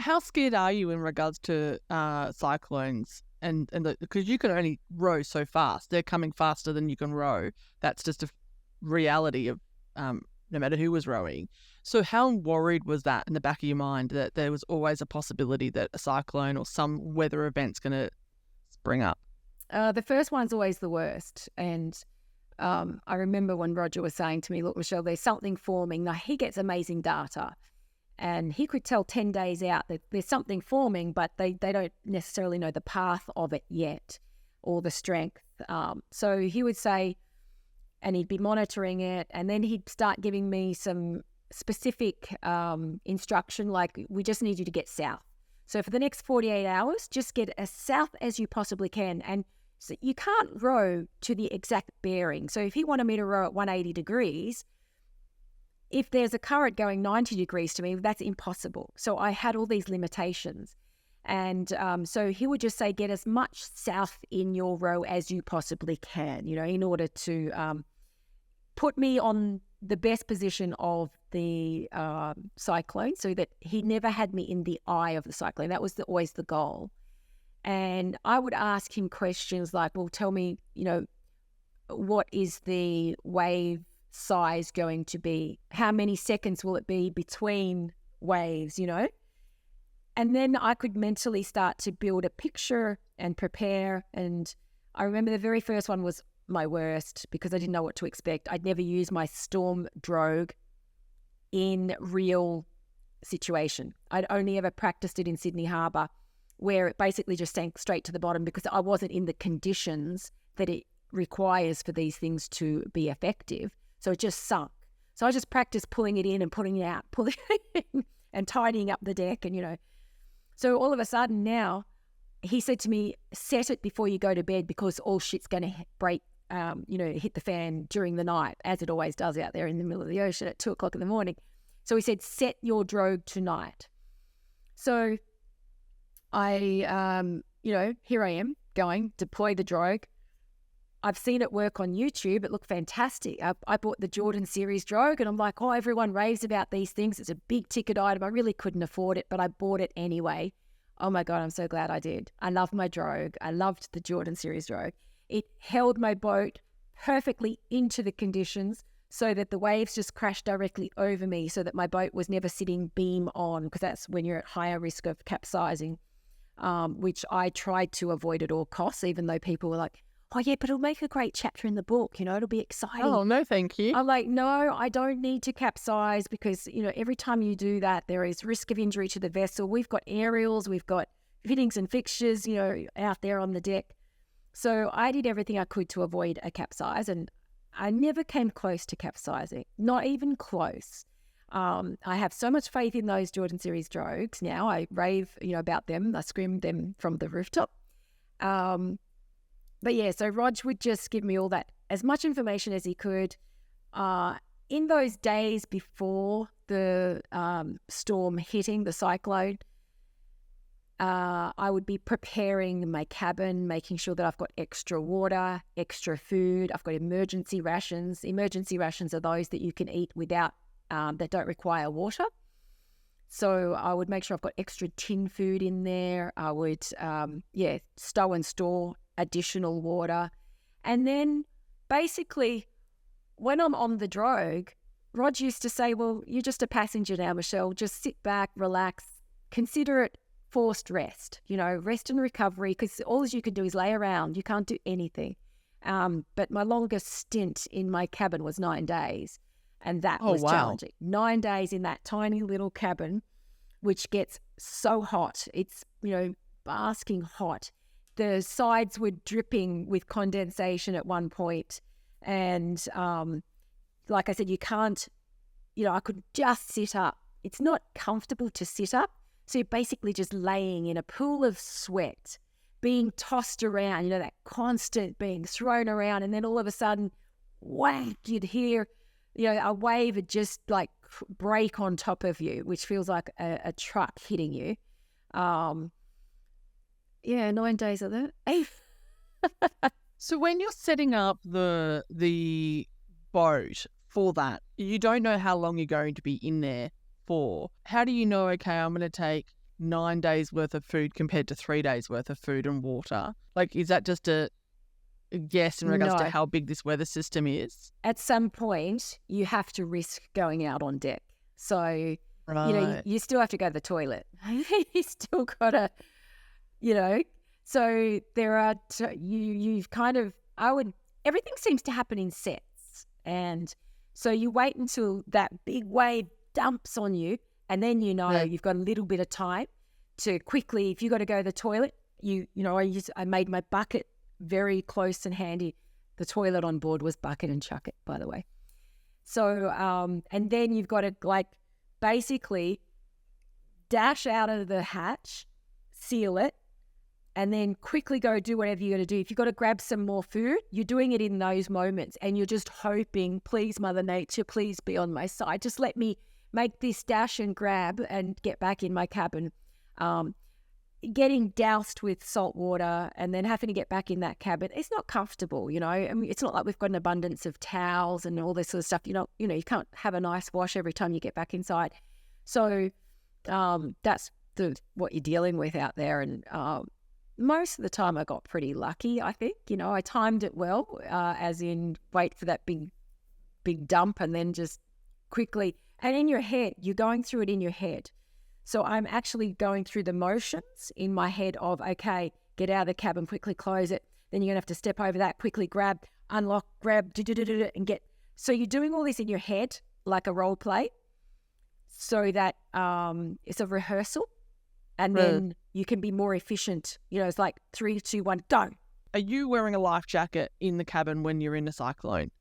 how scared are you in regards to cyclones? And because you can only row so fast, they're coming faster than you can row. That's just a reality of no matter who was rowing. So how worried was that in the back of your mind that there was always a possibility that a cyclone or some weather event's going to spring up? The first one's always the worst. And I remember when Roger was saying to me, look, Michelle, there's something forming. Now, he gets amazing data. And he could tell 10 days out that there's something forming, but they don't necessarily know the path of it yet or the strength. So he would say, and he'd be monitoring it, and then he'd start giving me some specific instruction, like, we just need you to get south. So for the next 48 hours, just get as south as you possibly can. And so you can't row to the exact bearing. So if he wanted me to row at 180 degrees, if there's a current going 90 degrees to me, that's impossible. So I had all these limitations. And so he would just say, get as much south in your row as you possibly can, in order to put me on the best position of the cyclone, so that he never had me in the eye of the cyclone. That was always the goal. And I would ask him questions like, well, tell me, what is the wave size going to be? How many seconds will it be between waves, And then I could mentally start to build a picture and prepare. And I remember the very first one was my worst because I didn't know what to expect. I'd never used my storm drogue in real situation. I'd only ever practiced it in Sydney Harbour, where it basically just sank straight to the bottom because I wasn't in the conditions that it requires for these things to be effective. So it just sunk. So I just practiced pulling it in and putting it out, pulling it in and tidying up the deck. And, so all of a sudden now, he said to me, set it before you go to bed because all shit's going to break, hit the fan during the night, as it always does out there in the middle of the ocean at 2:00 in the morning. So he said, set your drogue tonight. So I, here I am going, deploy the drogue. I've seen it work on YouTube. It looked fantastic. I bought the Jordan series drogue and I'm like, oh, everyone raves about these things. It's a big ticket item. I really couldn't afford it, but I bought it anyway. Oh my God, I'm so glad I did. I love my drogue. I loved the Jordan series drogue. It held my boat perfectly into the conditions so that the waves just crashed directly over me so that my boat was never sitting beam on, because that's when you're at higher risk of capsizing, which I tried to avoid at all costs, even though people were like, oh yeah, but it'll make a great chapter in the book, it'll be exciting. Oh, no, thank you. I'm like, no, I don't need to capsize because, every time you do that, there is risk of injury to the vessel. We've got aerials, we've got fittings and fixtures, out there on the deck. So I did everything I could to avoid a capsize, and I never came close to capsizing, not even close. I have so much faith in those Jordan series drogues now. I rave, about them. I scream them from the rooftop. But yeah, so Rog would just give me all that, as much information as he could. In those days before the storm hitting, the cyclone, I would be preparing my cabin, making sure that I've got extra water, extra food. I've got emergency rations. Emergency rations are those that you can eat without, that don't require water. So I would make sure I've got extra tin food in there. I would, stow and store additional water. And then basically when I'm on the drogue, Rod used to say, well, you're just a passenger now, Michelle. Just sit back, relax, consider it forced rest, rest and recovery, because all you can do is lay around. You can't do anything. But my longest stint in my cabin was 9 days. And that was challenging. 9 days in that tiny little cabin, which gets so hot. It's, basking hot. The sides were dripping with condensation at one point. And like I said, you can't, I could just sit up. It's not comfortable to sit up. So you're basically just laying in a pool of sweat, being tossed around, that constant being thrown around. And then all of a sudden, whack, you'd hear, a wave would just like break on top of you, which feels like a truck hitting you. 9 days of that. So when you're setting up the boat for that, you don't know how long you're going to be in there for. How do you know, okay, I'm going to take 9 days worth of food compared to 3 days worth of food and water? Like, is that just a guess in regards to No. how big this weather system is? At some point, you have to risk going out on deck. So, Right. you still have to go to the toilet. You still got to, so there are, you've kind of, everything seems to happen in sets. And so you wait until that big wave dumps on you, and then you've got a little bit of time to quickly, if you got to go to the toilet, I made my bucket very close and handy. The toilet on board was bucket and chuck it, by the way. So, and then you've got to basically dash out of the hatch, seal it, and then quickly go do whatever you got to do. If you've got to grab some more food, you're doing it in those moments, and you're just hoping, please, Mother Nature, please be on my side. Just let me make this dash and grab and get back in my cabin. Getting doused with salt water and then having to get back in that cabin, it's not comfortable, I mean, it's not like we've got an abundance of towels and all this sort of stuff. You can't have a nice wash every time you get back inside. So that's what you're dealing with out there. And most of the time I got pretty lucky, I think. I timed it well, as in wait for that big dump and then just quickly. And in your head, you're going through it in your head. So I'm actually going through the motions in my head of, okay, get out of the cabin, quickly close it. Then you're going to have to step over that, quickly grab, unlock, grab, and get. So you're doing all this in your head like a role play so that it's a rehearsal, and then you can be more efficient. It's like 3, 2, 1, go. Are you wearing a life jacket in the cabin when you're in a cyclone?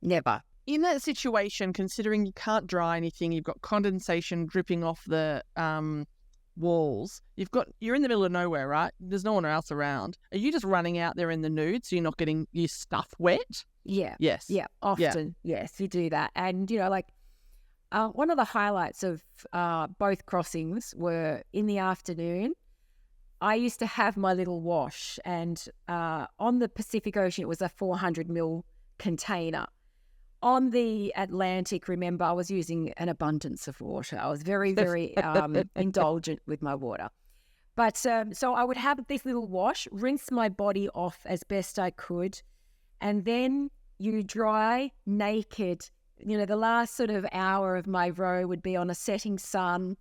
Never. In that situation, considering you can't dry anything, you've got condensation dripping off the walls, you're in the middle of nowhere, right? There's no one else around. Are you just running out there in the nude so you're not getting your stuff wet? Yeah. Yes. Yeah, often. Yeah. Yes, you do that. And, one of the highlights of both crossings were in the afternoon. I used to have my little wash, and on the Pacific Ocean, it was a 400 ml container. On the Atlantic, remember, I was using an abundance of water. I was very, very indulgent with my water. But so I would have this little wash, rinse my body off as best I could, and then you dry naked. The last sort of hour of my row would be on a setting sun,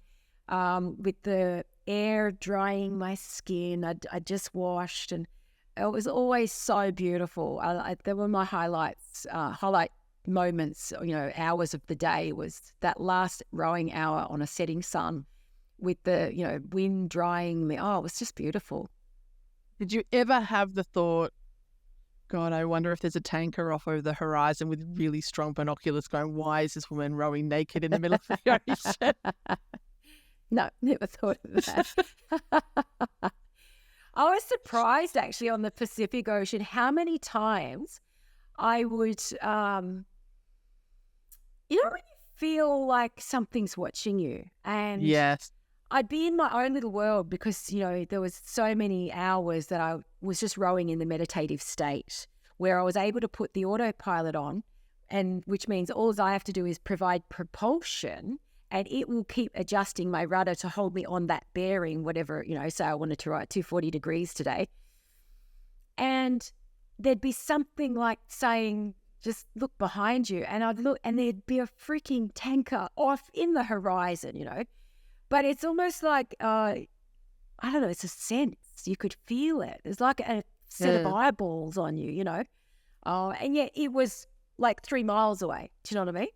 with the air drying my skin. I just washed, and it was always so beautiful. They were my highlight moments, hours of the day, was that last rowing hour on a setting sun with the, wind drying me. Oh, it was just beautiful. Did you ever have the thought, God, I wonder if there's a tanker off over the horizon with really strong binoculars going, why is this woman rowing naked in the middle of the ocean? No, never thought of that. I was surprised actually on the Pacific Ocean how many times I would, when you feel like something's watching you, and yes, I'd be in my own little world because, there was so many hours that I was just rowing in the meditative state where I was able to put the autopilot on, and which means all I have to do is provide propulsion, and it will keep adjusting my rudder to hold me on that bearing, whatever, say I wanted to ride 240 degrees today. And there'd be something like saying, just look behind you. And I'd look, and there'd be a freaking tanker off in the horizon, But it's almost like, I don't know, it's a sense. You could feel it. It's like a set of eyeballs on you, and yet it was like 3 miles away. Do you know what I mean?